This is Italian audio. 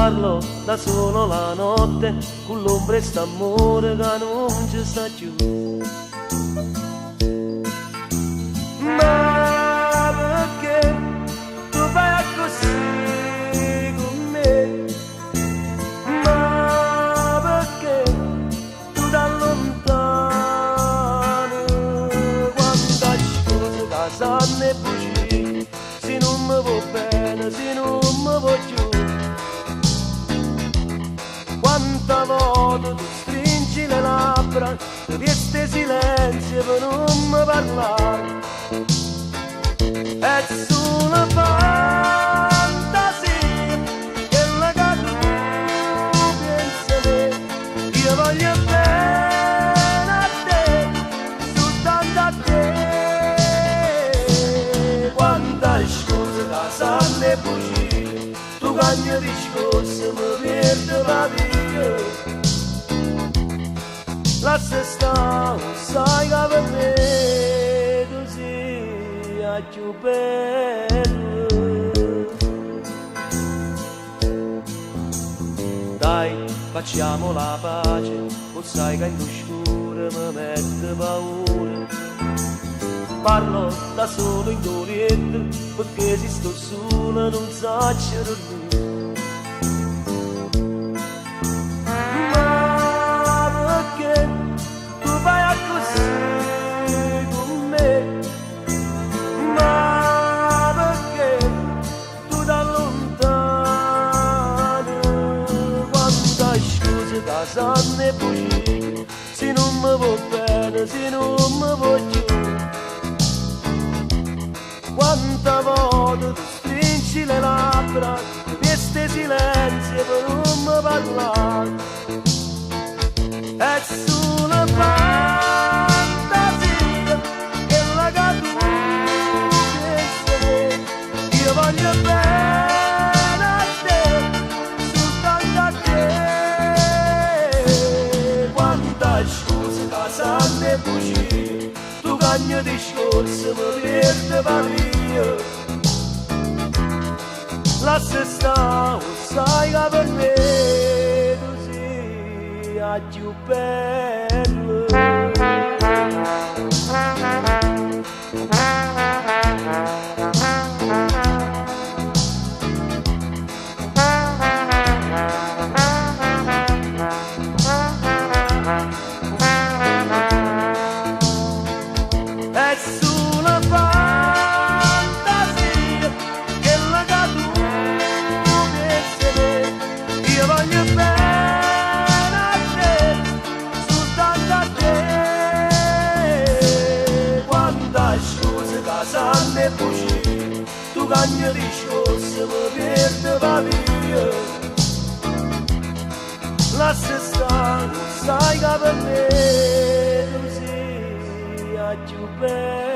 Parlo da solo la notte, con l'ombra e st'amore che non ci sta più. Ma perché tu fai così con me? Ma perché tu da lontano? Quanta scusa che sanno e bugie, se non mi va bene, se non mi va giù. Quanta volta tu stringi le labbra, tu resti silenzio per non mi parlare. È solo fantasia, quella che tu pensi a me. Io voglio bene a te, soltanto a te. Quanta scusa che sanno e bugie, tu cagni discorso mi perdo la vita. Lascia stare, sai che per me tu sia più bello. Dai, facciamo la pace, o sai che in scuro mi mette paura. Parlo da solo in dorietto, perché se sto solo non so dormire. Sanno e bugie, se non mi va bene, se non mi va giù. Quanta volta tu stringi le labbra, resti silenzio per non mi parlare. È solo fantasia, quella che tu pensi a me. Io voglio bene a te, soltanto a te. Scusa che sanno e bugie, tu cagni discorso mi perdo la via. Lascia stare, sai che per me tu sia più bello. È solo fantasia, quella che tu pensi a me. Io voglio bene a te, soltanto a te. Quanta scusa che sanno e bugie, tu cagni discorso mi perdo la via. Lascia stare, sai che per me tu sia più bello.